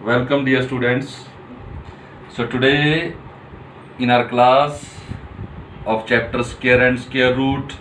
Welcome, dear students. So today in our class of chapter square and square root,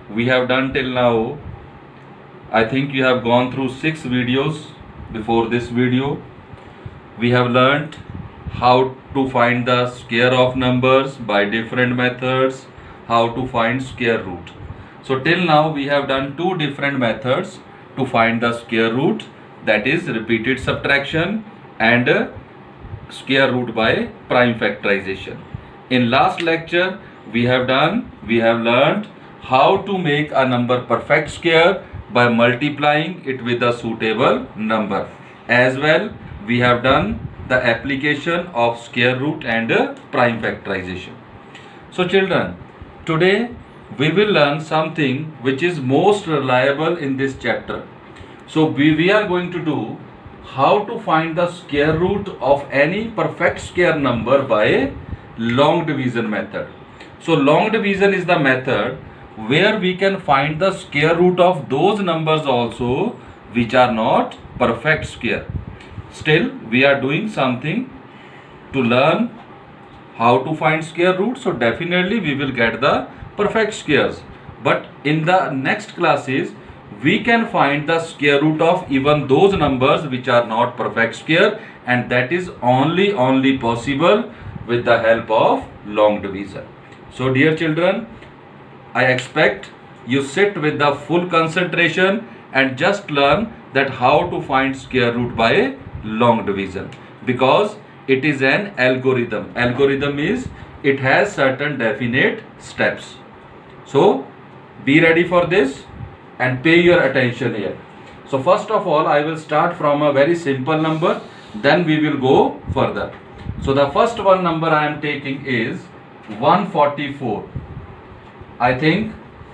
we have done till now, I think you have gone through 6 videos. Before this video, we have learnt how to find the square of numbers by different methods, how to find square root. So till now we have done 2 different methods to find the square root, that is repeated subtraction and square root by prime factorization. In last lecture we have learned how to make a number perfect square by multiplying it with a suitable number. As well, we have done the application of square root and prime factorization. So children, today we will learn something which is most reliable in this chapter. So we are going to do how to find the square root of any perfect square number by long division method. So long division is the method where we can find the square root of those numbers also which are not perfect square. Still, we are doing something to learn how to find square root, so definitely we will get the perfect squares. But in the next classes, we can find the square root of even those numbers which are not perfect square, and that is only possible with the help of long division. So dear children, I expect you sit with the full concentration and just learn that how to find square root by long division, because it is an algorithm. Algorithm is, it has certain definite steps. So be ready for this and pay your attention here. So first of all, I will start from a very simple number, then we will go further. So the first one number I am taking is 144. I think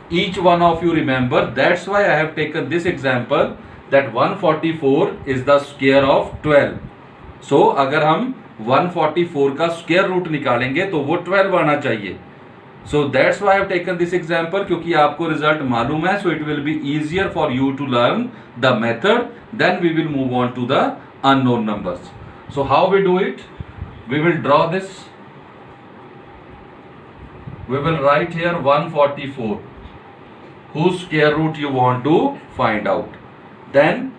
each one of you remember, that's why I have taken this example, that 144 is the square of 12. So अगर हम 144 का square root निकालेंगे तो वो 12 आना चाहिए. So that's why I have taken this example, क्योंकि आपको रिजल्ट मालूम है. So it will be easier for you to learn the method. Then we will move on to the unknown numbers. So how we do it? We will draw this. We will write here 144, whose square root you want to find out. Then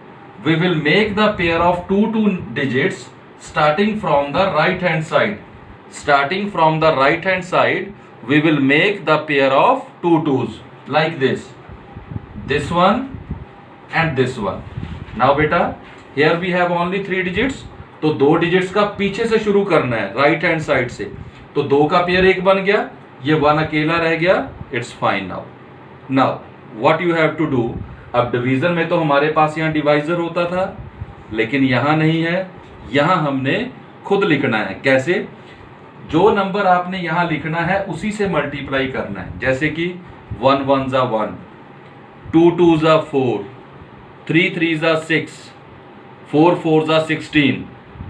we will make the pair of two digits starting from the right hand side. Starting from the right hand side, we will make the pair of two twos like this. This one and this one. Now beta, here we have only 3 digits. तो 2 digits का पीछे से शुरू करना है, right hand side से. तो 2 का पेयर 1 बन गया, ये 1 अकेला रह गया. It's fine. Now what you have to do. अब डिवीजन में तो हमारे पास यहाँ डिवाइजर होता था, लेकिन यहाँ नहीं है. यहाँ हमने खुद लिखना है. कैसे? जो नंबर आपने यहाँ लिखना है उसी से मल्टीप्लाई करना है. जैसे कि 1 1 जा 1, 2 2 जा 4, 3 3 जा 6, 4 4 जा 16.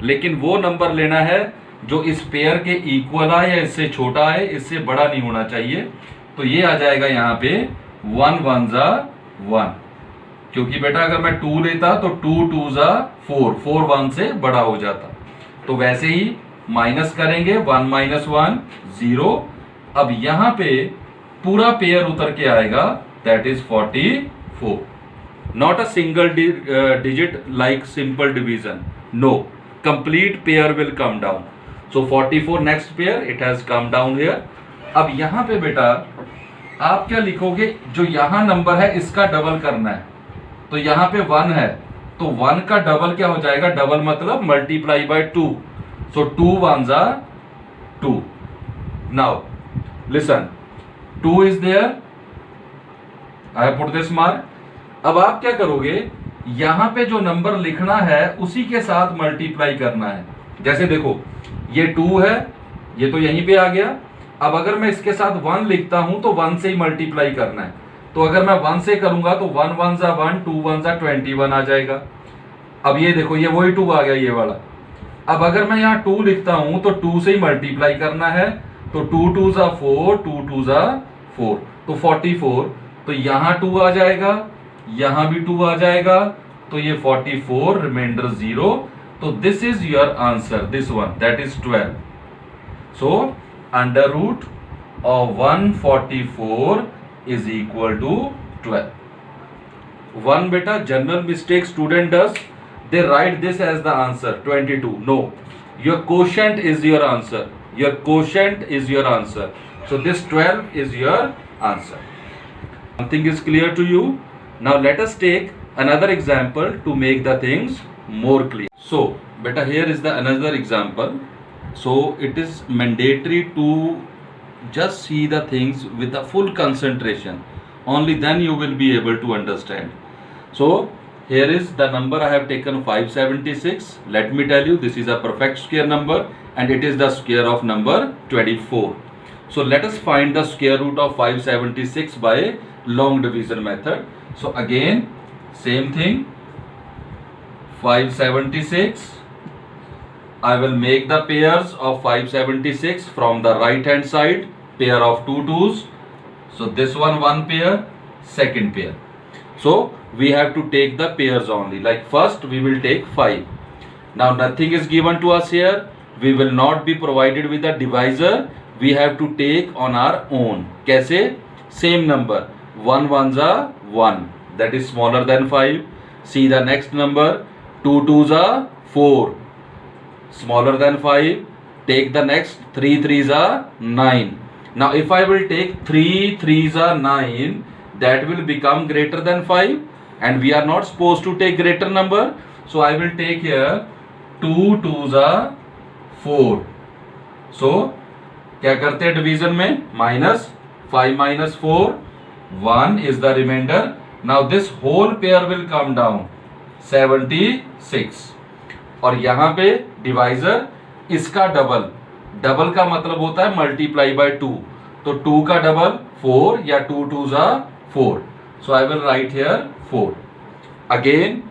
लेकिन वो नंबर लेना है जो इस पेयर के इक्वल आए या इससे छोटा आए, इससे बड़ा नहीं होना चाहिए. तो ये आ जाएगा यहाँ पे 1 1 जा 1, क्योंकि बेटा अगर मैं 2 लेता तो 2 2 जा 4, 4 1 से बड़ा हो जाता. तो वैसे ही माइनस करेंगे, 1 माइनस 1 0. अब यहां पे पूरा पेयर उतर के आएगा, that is 44. Not a single digit like simple division. No, complete pair will come down. So 44 next pair, it has come down here. अब यहां पे बेटा आप क्या लिखोगे, जो यहां नंबर है इसका डबल करना है. तो यहां पे 1 है, तो 1 का डबल क्या हो जाएगा, डबल मतलब multiply by 2. So 2 1s are 2. Now listen, 2 is there. I have put this mark. अब आप क्या करोगे, यहां पे जो नंबर लिखना है उसी के साथ मल्टीप्लाई करना है. जैसे देखो ये 2 है, ये तो यहीं पे आ गया. अब अगर मैं इसके साथ 1 लिखता हूं तो 1 से ही मल्टीप्लाई करना है. तो अगर मैं 1 से करूंगा तो 1 1 जा 1, 2 1 जा 21 आ जाएगा. अब ये देखो ये वही 2 आ गया, ये वाला. अब अगर मैं यहाँ 2 लिखता हूं तो 2 से ही मल्टीप्लाई करना है. तो 2 2 जा 4, 2 2 जा 4, तो 44. तो यहाँ 2 आ जाएगा, यहाँ भी 2 आ जाएगा. तो ये 44 रिमाइंडर 0. तो this is your answer, this one, that is 12. So under root of 144 is equal to 12. One beta general mistake student does, they write this as the answer 22. No, your quotient is your answer, your quotient is your answer. So this 12 is your answer. Something is clear to you? Now let us take another example to make the things more clear. So beta here is the another example. So it is mandatory to just see the things with the full concentration, only then you will be able to understand. So here is the number I have taken 576. Let me tell you, this is a perfect square number and it is the square of number 24. So let us find the square root of 576 by long division method. So again same thing, 576, I will make the pairs of 576 from the right hand side, pair of 2 2s. So this one pair, second pair. So we have to take the pairs only. Like first we will take 5. Now nothing is given to us here. We will not be provided with a divisor. We have to take on our own. कैसे? Same number. 1 1s are 1. That is smaller than 5. See the next number. 2 2s are 4. Smaller than 5. Take the next. 3 3s are 9. Now if I will take 3 3s are 9, that will become greater than 5 and we are not supposed to take greater number. So I will take here 2 2s are 4. So क्या करते हैं division में? Minus 5 minus 4, 1 is the remainder. Now this whole pair will come down 76. और यहाँ पे divisor इसका double, double का मतलब होता है मल्टीप्लाई बाय 2, तो 2 का डबल 4 या 2 2s are 4. So I will write here 4. Again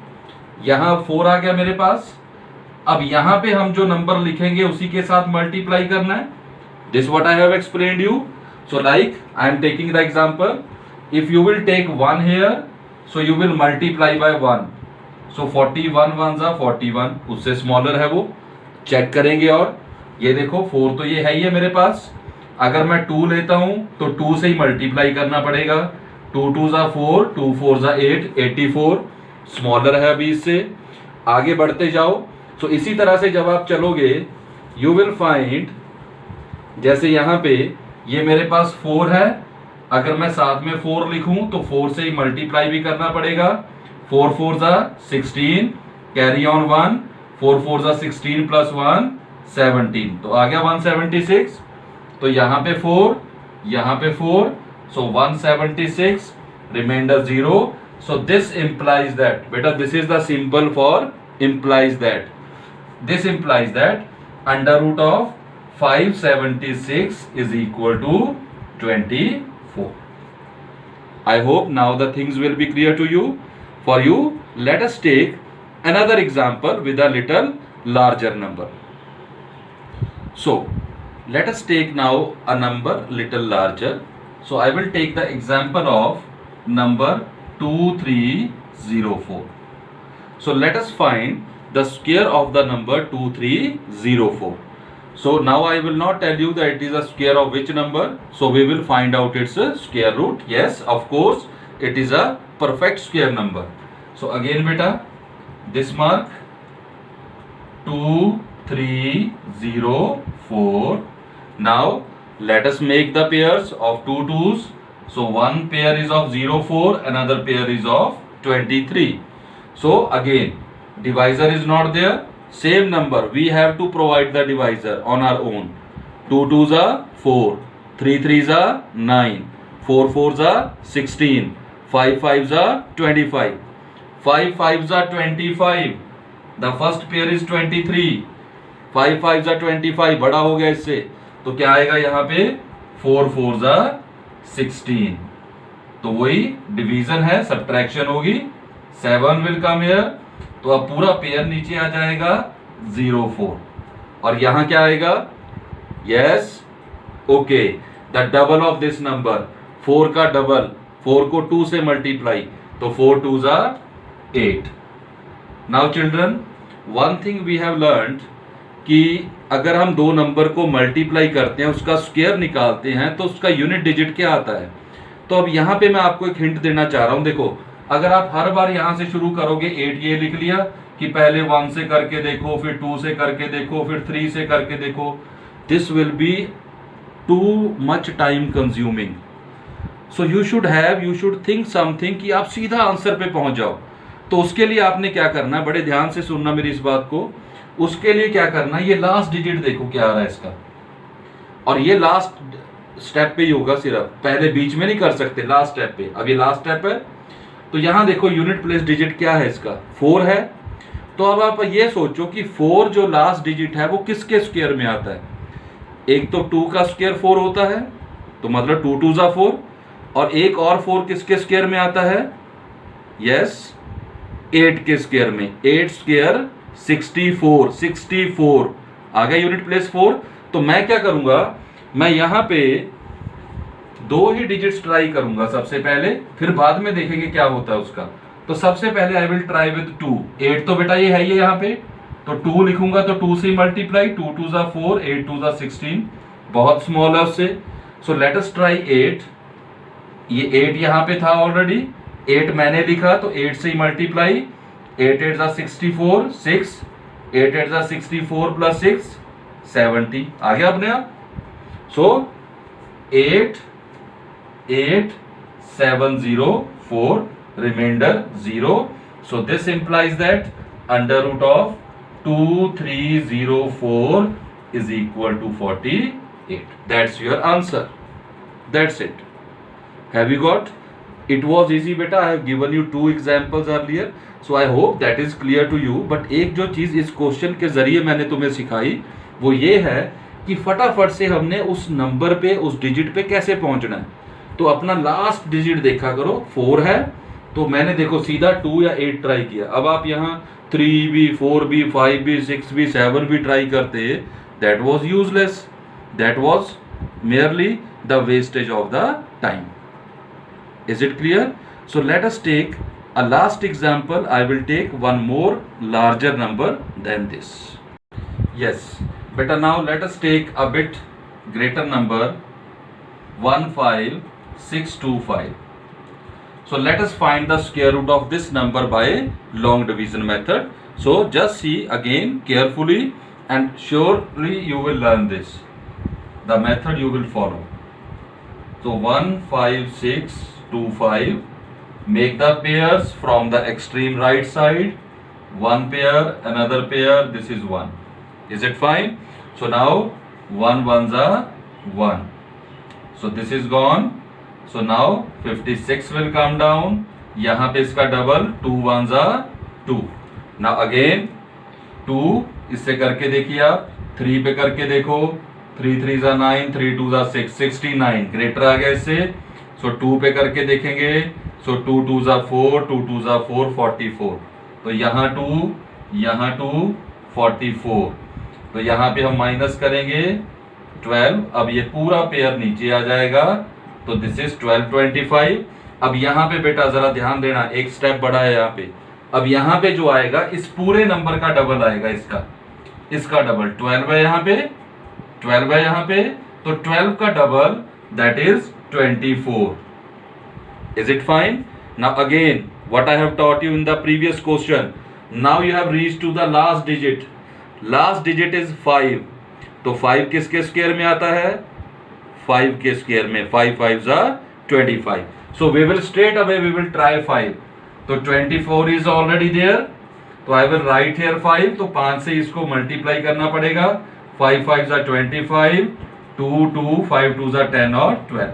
यहाँ 4 आ गया मेरे पास. अब यहाँ पे हम जो नंबर लिखेंगे उसी के साथ मल्टीप्लाई करना है. This what I have explained you. So like I am taking the example. If you will take 1 here, so you will multiply by 1. सो 41 1s are 41. उससे स्मॉलर है वो, चेक करेंगे. और ये देखो 4 तो ये है ही है मेरे पास. अगर मैं 2 लेता हूं तो 2 से ही मल्टीप्लाई करना पड़ेगा. 2 2s are 4, 2 4s are 8, 84. Smaller है अभी इससे. आगे बढ़ते जाओ. सो इसी तरह से जब आप चलोगे यू विल फाइंड, जैसे यहाँ पे ये मेरे पास 4 है, अगर मैं साथ में 4 लिखूं तो 4 से ही मल्टीप्लाई भी करना पड़ेगा. 4 4s are 16, carry on 1, 4 4s are 16 plus 1 17. तो आ गया 176. तो यहाँ पे 4, यहाँ पे 4, so 176, remainder 0. So this implies that, beta this is the symbol for implies that. This implies that under root of 576 is equal to 24. I hope now the things will be clear to you. For you, let us take another example with a little larger number. So let us take now a number little larger. So I will take the example of number 2304. So let us find the square of the number 2304. So now I will not tell you that it is a square of which number. So we will find out its square root. Yes, of course, it is a perfect square number. So again beta, this mark 2304. Now let us make the pairs of 2 2s. So one pair is of 04, another pair is of 23. So again divisor is not there. Same number, we have to provide the divisor on our own. 2 2s are 4, 3 3s are 9, 4 4s are 16, 5 5s are 25, 5 5s are 25. The first pair is 23, 5 5s are 25, बड़ा हो गया इससे. तो क्या आएगा यहाँ पे? 4 4s are 16. तो वही डिवीजन है, सब्ट्रैक्शन होगी. 7 will come here. तो अब पूरा पेयर नीचे आ जाएगा 04. और यहां क्या आएगा? Yes, okay, the double of this number, 4 का डबल, 4 को 2 से मल्टीप्लाई, तो 4 2s are 8. Now children, one thing we have learned कि अगर हम दो नंबर को मल्टीप्लाई करते हैं, उसका स्क्वायर निकालते हैं, तो उसका यूनिट डिजिट क्या आता है। तो अब यहाँ पे मैं आपको एक हिंट देना चाह रहा हूँ। देखो, अगर आप हर बार यहाँ से शुरू करोगे 8, ये लिख लिया कि पहले 1 से करके देखो, फिर 2 से करके देखो, फिर 3 से करके देखो, this will be too much time consuming. So you should think something कि आप सीधा आंसर पे पहुंच जाओ। तो उसके लिए आपने क्या करना है, बड़े ध्यान से सुनना मेरी इस बात को। उसके लिए क्या करना है, ये लास्ट डिजिट देखो क्या आ रहा है इसका, और ये लास्ट स्टेप पे ही होगा सिर्फ, पहले बीच में नहीं कर सकते, लास्ट स्टेप पे। अब ये लास्ट स्टेप है, तो यहां देखो यूनिट प्लेस डिजिट क्या है इसका, 4 है। तो अब आप ये सोचो कि 4 जो लास्ट डिजिट है वो किसके स्क्वायर में आता है। एक तो 2 का स्क्वायर 4 होता है, तो मतलब 2 2 जा 4, और एक और 4 किसके स्क्वायर में आता है, यस 8 के स्क्वायर में। 8 स्क्वायर 64 आ गया यूनिट प्लेस 4। तो मैं क्या करूंगा, मैं यहां पे 2 ही डिजिट्स ट्राई करूंगा सबसे पहले, फिर बाद में देखेंगे क्या होता है उसका। तो सबसे पहले आई विल ट्राई विद 2। 8 तो बेटा ये है ही यहाँ पे, तो 2 लिखूंगा, तो 2 से मल्टीप्लाई, 2 2 जा 4, 8 2 जा 16, बहुत स्मॉल है उससे। So let us try 8। ये 8 यहाँ पे था ऑलरेडी, 8 मैंने लिखा, तो 8 से ही मल्टीप्लाई, 8 8 जा 64, 6, 8 8 जा 64 प्लस 6 70 आ गया अपने आप। So 8 8 7 0 4, reminder 0। So this implies that under root of 2304 is equal to 48. That's your answer. That's it. Have you got? It was easy beta. I have given you 2 examples earlier, so I hope that is clear to you. But एक जो चीज इस question के जरिए मैंने तुम्हें सिखाई वो ये है कि फटाफट से हमने उस नंबर पे, उस डिजिट पे कैसे पहुंचना है। तो अपना लास्ट डिजिट देखा करो, 4 है, तो मैंने देखो सीधा 2 या 8 ट्राई किया। अब आप यहाँ 3 भी, 4 भी, 5 भी, 6 भी, 7 भी ट्राई करते, that was useless, that was merely the wastage of the time. Is it clear? So let us take a last example. I will take one more larger number than this. Yes, better. Now let us take a bit greater number, 15625. So let us find the square root of this number by long division method. So just see again carefully and surely you will learn this. The method you will follow. So 15625, make the pairs from the extreme right side, one pair, another pair, this is 1. Is it fine? So now 1 1s are 1, so this is gone. So now 56 will come down, यहाँ पे इसका double, 2 1s are 2. Now again 2, इससे करके देखिए आप, 3 पे करके देखो, 3 3s are 9, 3 2s are 6, 69 greater आ गया इससे। सो 2 पे करके देखेंगे, सो 2 2s are 4, 2 2s are 4, 44। तो यहाँ 2, यहाँ 2, 44। तो यहाँ पे हम माइनस करेंगे 12, अब ये पूरा पेयर नीचे आ जाएगा, तो दिस इज 1225। अब यहाँ पे बेटा जरा ध्यान देना, एक स्टेप बढ़ा है यहाँ पे। अब यहाँ पे जो आएगा इस पूरे नंबर का डबल आएगा, इसका डबल 12 है यहाँ पे, 12 है यहाँ पे, तो 12 का double that is 24। Is it fine? Now again what I have taught you in the previous question, now you have reached to the last digit. Last digit is 5, तो 5 किसके स्क्वायर में आता है, 5 के स्क्वायर में, 5 5s are 25. So we will straight away we will try 5. तो 24 is already there, तो I will write here 5, तो 5 से इसको मल्टीप्लाई करना पड़ेगा, 5 5s are 25, 2 2, 5 2s are 10 और 12.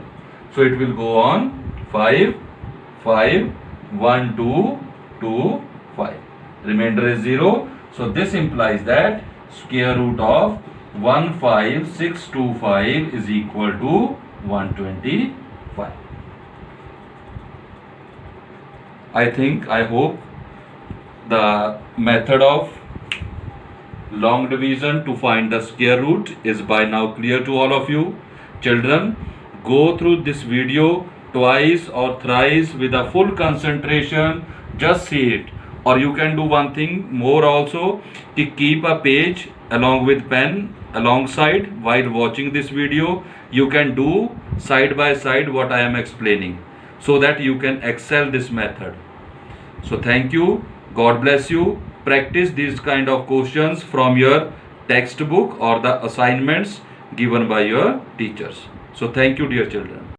So it will go on 5 5 1 2 2 5. Remainder is 0. So this implies that square root of 15625 is equal to 125. I hope the method of long division to find the square root is by now clear to all of you. Children, go through this video twice or thrice with a full concentration. Just see it. or you can do one thing more also, to keep a page along with pen alongside while watching this video. You can do side by side what I am explaining, so that you can excel this method. So thank you, God bless you. Practice these kind of questions from your textbook or the assignments given by your teachers. So thank you, dear children.